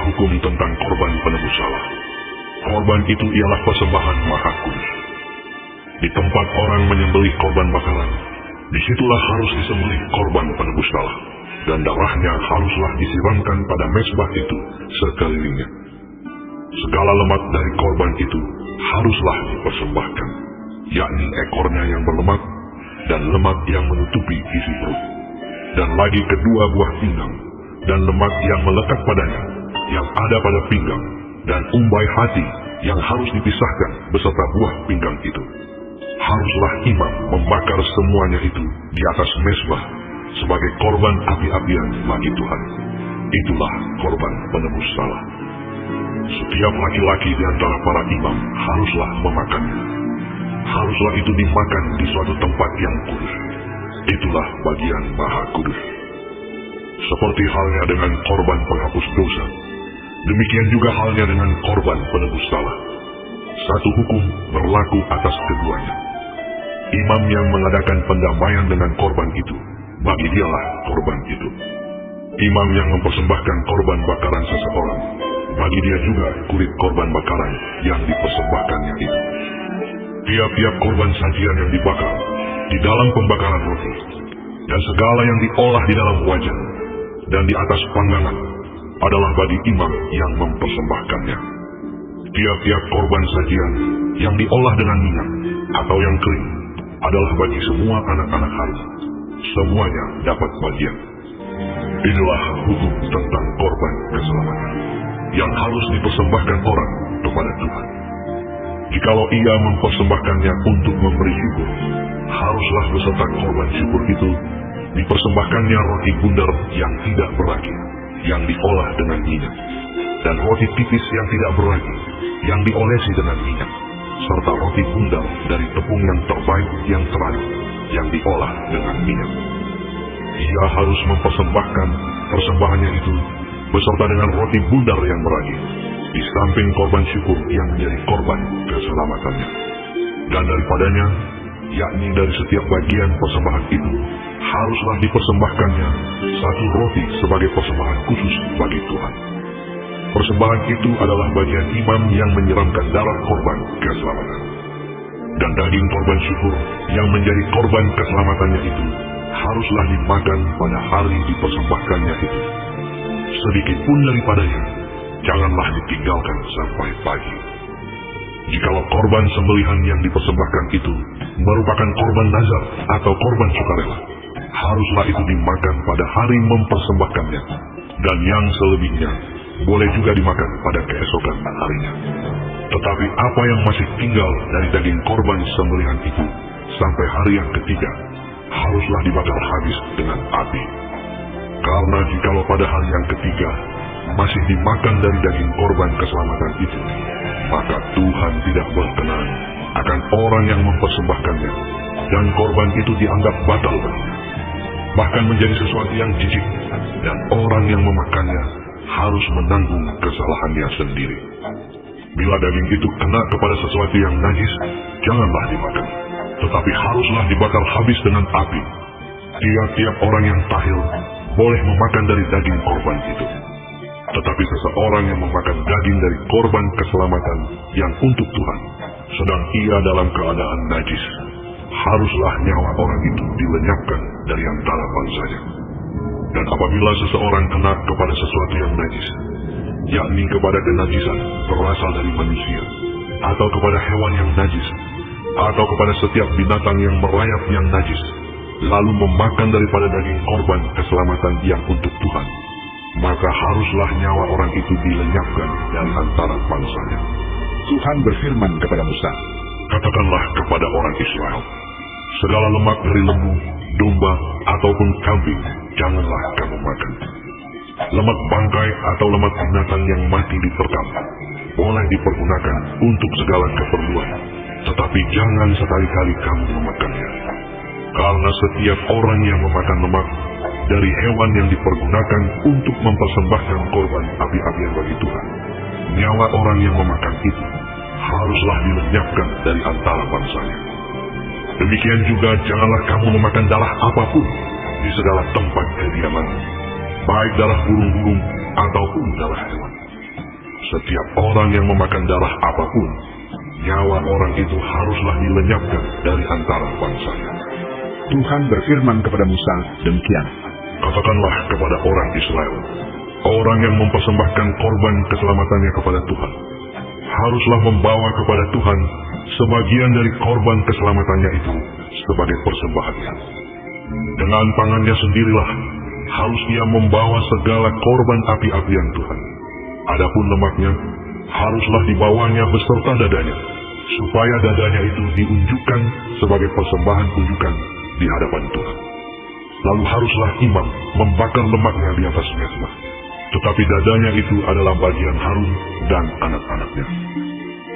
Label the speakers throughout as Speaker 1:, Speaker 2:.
Speaker 1: hukum tentang korban penebus salah. Korban itu ialah persembahan Maha Kudus. Di tempat orang menyembelih korban bakaran, disitulah harus disembelih korban penebus salah, dan darahnya haruslah disiramkan pada mezbah itu sekelilingnya. Segala lemak dari korban itu haruslah dipersembahkan, yakni ekornya yang berlemak, dan lemak yang menutupi isi perut, dan lagi kedua buah pinggang, dan lemak yang melekat padanya, yang ada pada pinggang, dan umbai hati yang harus dipisahkan beserta buah pinggang itu. Haruslah imam membakar semuanya itu di atas mezbah sebagai korban api-apian bagi Tuhan. Itulah korban penebus salah. Setiap laki-laki di antara para imam haruslah memakannya. Haruslah itu dimakan di suatu tempat yang kudus. Itulah bagian Maha Kudus. Seperti halnya dengan korban penghapus dosa, demikian juga halnya dengan korban penebus salah. Satu hukum berlaku atas keduanya. Imam yang mengadakan pendamaian dengan korban itu, bagi dialah korban itu. Imam yang mempersembahkan korban bakaran seseorang, bagi dia juga kulit korban bakaran yang dipersembahkannya itu. Tiap-tiap korban sajian yang dibakar di dalam pembakaran roti, dan segala yang diolah di dalam wajan dan di atas panggangan adalah bagi imam yang mempersembahkannya. Tiap-tiap korban sajian yang diolah dengan minyak atau yang kering adalah bagi semua anak-anak harum. Semuanya dapat bagian. Inilah hukum tentang korban keselamatan yang harus dipersembahkan orang kepada Tuhan. Jikalau ia mempersembahkannya untuk memberi syukur, haruslah beserta korban syukur itu dipersembahkannya roti bundar yang tidak beragi, yang diolah dengan minyak, dan roti tipis yang tidak beragi, yang diolesi dengan minyak, serta roti bundar dari tepung yang terbaik yang terakhir, yang diolah dengan minyak. Ia harus mempersembahkan persembahannya itu beserta dengan roti bundar yang beragi, di samping korban syukur yang menjadi korban keselamatannya. Dan daripadanya, yakni dari setiap bagian persembahan itu, haruslah dipersembahkannya satu roti sebagai persembahan khusus bagi Tuhan. Persembahan itu adalah bagian imam yang menyiramkan darah korban keselamatan. Dan daging korban syukur yang menjadi korban keselamatannya itu haruslah dimakan pada hari dipersembahkannya itu. Sedikit pun daripadanya janganlah ditinggalkan sampai pagi. Jikalau korban sembelihan yang dipersembahkan itu merupakan korban nazar atau korban sukarela, haruslah itu dimakan pada hari mempersembahkannya, dan yang selebihnya boleh juga dimakan pada keesokan harinya. Tetapi apa yang masih tinggal dari daging korban sembelihan itu sampai hari yang ketiga, haruslah dibakar habis dengan api. Karena jikalau pada hari yang ketiga masih dimakan dari daging korban keselamatan itu, maka Tuhan tidak berkenan akan orang yang mempersembahkannya, dan korban itu dianggap batal baginya, bahkan menjadi sesuatu yang jijik, dan orang yang memakannya harus menanggung kesalahannya sendiri. Bila daging itu kena kepada sesuatu yang najis, janganlah dimakan, tetapi haruslah dibakar habis dengan api. Tiap-tiap orang yang tahir boleh memakan dari daging korban itu. Tetapi seseorang yang memakan daging dari korban keselamatan yang untuk Tuhan, sedang ia dalam keadaan najis, haruslah nyawa orang itu dilenyapkan dari antara bangsanya. Dan apabila seseorang kena kepada sesuatu yang najis, yakni kepada kenajisan berasal dari manusia, atau kepada hewan yang najis, atau kepada setiap binatang yang merayap yang najis, lalu memakan daripada daging korban keselamatan yang untuk Tuhan, maka haruslah nyawa orang itu dilenyapkan dari antara bangsanya.
Speaker 2: Tuhan berfirman kepada Musa,
Speaker 1: "Katakanlah kepada orang Israel, segala lemak dari lembu, domba, ataupun kambing, janganlah kamu makan. Lemak bangkai atau lemak binatang yang mati diterkam boleh dipergunakan untuk segala keperluan, tetapi jangan sekali-kali kamu memakannya. Karena setiap orang yang memakan lemak dari hewan yang dipergunakan untuk mempersembahkan korban api-apian bagi Tuhan, nyawa orang yang memakan itu haruslah dilenyapkan dari antara bangsanya. Demikian juga janganlah kamu memakan darah apapun di segala tempat kediaman, baik darah burung-burung ataupun darah hewan. Setiap orang yang memakan darah apapun, nyawa orang itu haruslah dilenyapkan dari antara bangsanya.
Speaker 2: Tuhan berfirman kepada Musa demikian.
Speaker 1: Katakanlah kepada orang Israel, orang yang mempersembahkan korban keselamatannya kepada Tuhan, haruslah membawa kepada Tuhan sebagian dari korban keselamatannya itu sebagai persembahannya. Dengan tangannya sendirilah harus ia membawa segala korban api-apian Tuhan. Adapun lemaknya haruslah dibawanya beserta dadanya, supaya dadanya itu diunjukkan sebagai persembahan unjukan di hadapan Tuhan. Lalu haruslah imam membakar lemaknya di atas mezbah, tetapi dadanya itu adalah bagian Harun dan anak-anaknya.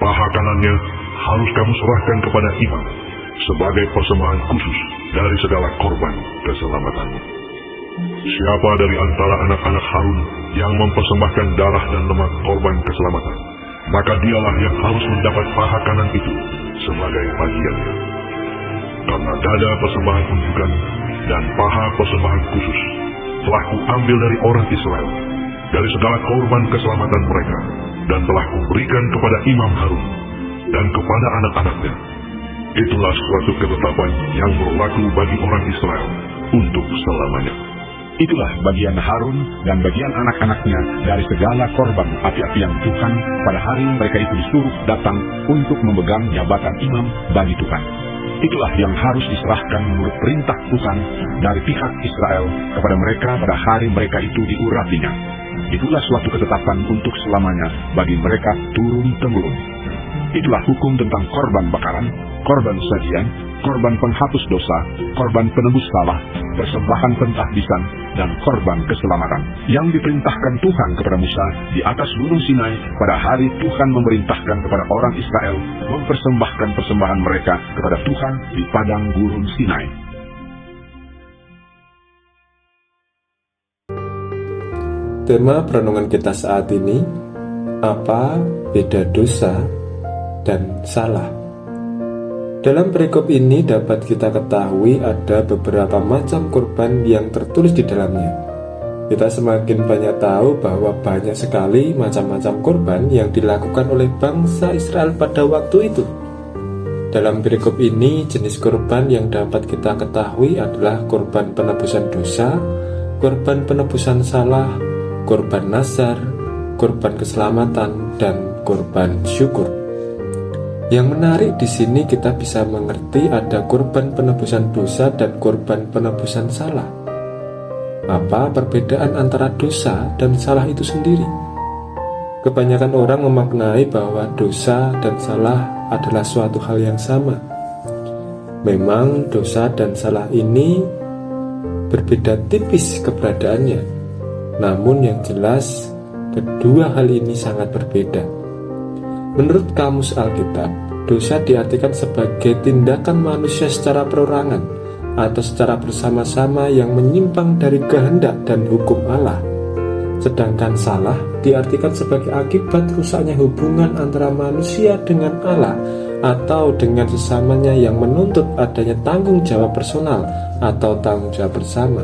Speaker 1: Paha kanannya harus kamu serahkan kepada imam sebagai persembahan khusus dari segala korban keselamatanmu. Siapa dari antara anak-anak Harun yang mempersembahkan darah dan lemak korban keselamatan, maka dialah yang harus mendapat paha kanan itu sebagai bagiannya. Karena dada persembahan unjukan dan paha persembahan khusus telah kuambil dari orang Israel, dari segala korban keselamatan mereka, dan telah kuberikan kepada imam Harun dan kepada anak-anaknya. Itulah suatu ketetapan yang berlaku bagi orang Israel untuk selamanya.
Speaker 2: Itulah bagian Harun dan bagian anak-anaknya dari segala korban api-apian Tuhan pada hari mereka itu disuruh datang untuk memegang jabatan imam bagi Tuhan. Itulah yang harus diserahkan menurut perintah Tuhan dari pihak Israel kepada mereka pada hari mereka itu diurapinya. Itulah suatu ketetapan untuk selamanya bagi mereka turun-temurun. Itulah hukum tentang korban bakaran, korban sajian, korban penghapus dosa, korban penebus salah, persembahan pentahbisan, dan korban keselamatan yang diperintahkan Tuhan kepada Musa di atas gunung Sinai pada hari Tuhan memerintahkan kepada orang Israel mempersembahkan persembahan mereka kepada Tuhan di padang gurun Sinai.
Speaker 3: Tema perenungan kita saat ini, apa beda dosa dan salah? Dalam perikop ini dapat kita ketahui ada beberapa macam korban yang tertulis di dalamnya. Kita semakin banyak tahu bahwa banyak sekali macam-macam korban yang dilakukan oleh bangsa Israel pada waktu itu. Dalam perikop ini, jenis korban yang dapat kita ketahui adalah korban penebusan dosa, korban penebusan salah, korban nazar, korban keselamatan, dan korban syukur. Yang menarik di sini kita bisa mengerti ada korban penebusan dosa dan korban penebusan salah. Apa perbedaan antara dosa dan salah itu sendiri? Kebanyakan orang memaknai bahwa dosa dan salah adalah suatu hal yang sama. Memang dosa dan salah ini berbeda tipis keberadaannya. Namun yang jelas, kedua hal ini sangat berbeda. Menurut Kamus Alkitab, dosa diartikan sebagai tindakan manusia secara perorangan atau secara bersama-sama yang menyimpang dari kehendak dan hukum Allah. Sedangkan salah diartikan sebagai akibat rusaknya hubungan antara manusia dengan Allah atau dengan sesamanya yang menuntut adanya tanggung jawab personal atau tanggung jawab bersama.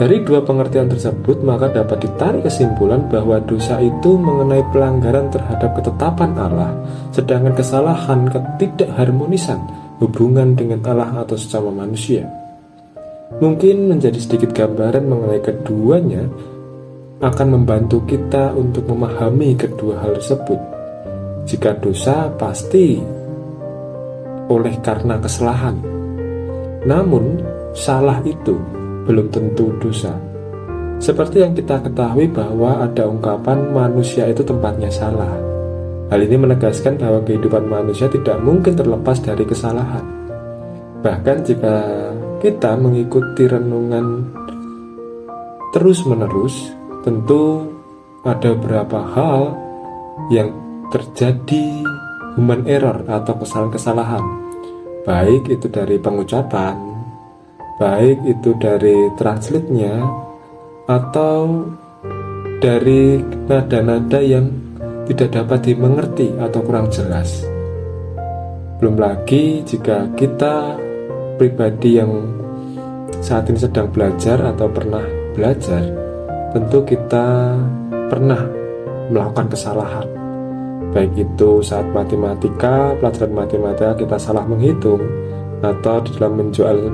Speaker 3: Dari dua pengertian tersebut, maka dapat ditarik kesimpulan bahwa dosa itu mengenai pelanggaran terhadap ketetapan Allah, sedangkan kesalahan ketidakharmonisan hubungan dengan Allah atau sesama manusia. Mungkin menjadi sedikit gambaran mengenai keduanya akan membantu kita untuk memahami kedua hal tersebut. Jika dosa pasti oleh karena kesalahan, namun salah itu belum tentu dosa. Seperti yang kita ketahui bahwa ada ungkapan manusia itu tempatnya salah. Hal ini menegaskan bahwa kehidupan manusia tidak mungkin terlepas dari kesalahan. Bahkan jika kita mengikuti renungan terus-menerus, tentu ada beberapa hal yang terjadi human error atau kesalahan-kesalahan, baik itu dari pengucapan, baik itu dari translate-nya, atau dari nada-nada yang tidak dapat dimengerti atau kurang jelas. Belum lagi jika kita pribadi yang saat ini sedang belajar atau pernah belajar, tentu kita pernah melakukan kesalahan. Baik itu saat matematika, pelajaran matematika kita salah menghitung, atau di dalam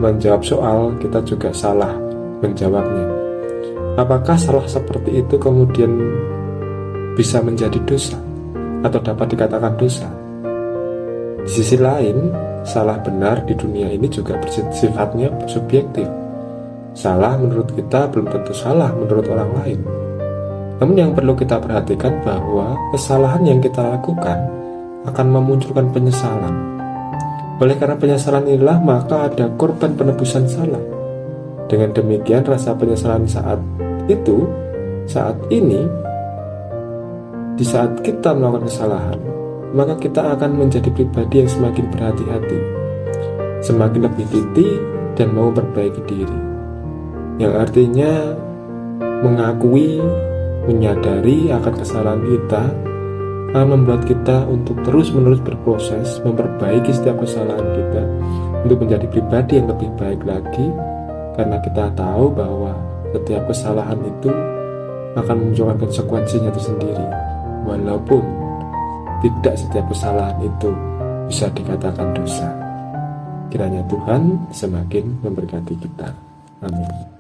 Speaker 3: menjawab soal kita juga salah menjawabnya. Apakah salah seperti itu kemudian bisa menjadi dosa atau dapat dikatakan dosa? Di sisi lain, salah benar di dunia ini juga bersifatnya subjektif. Salah menurut kita belum tentu salah menurut orang lain. Namun yang perlu kita perhatikan bahwa kesalahan yang kita lakukan akan memunculkan penyesalan. Oleh karena penyesalan inilah maka ada korban penebusan salah. Dengan demikian rasa penyesalan saat ini, di saat kita melakukan kesalahan, maka kita akan menjadi pribadi yang semakin berhati-hati, semakin lebih teliti dan mau memperbaiki diri. Yang artinya mengakui, menyadari akan kesalahan kita akan membuat kita untuk terus-menerus berproses memperbaiki setiap kesalahan kita untuk menjadi pribadi yang lebih baik lagi, karena kita tahu bahwa setiap kesalahan itu akan memunculkan konsekuensinya tersendiri, walaupun tidak setiap kesalahan itu bisa dikatakan dosa. Kiranya Tuhan semakin memberkati kita. Amin.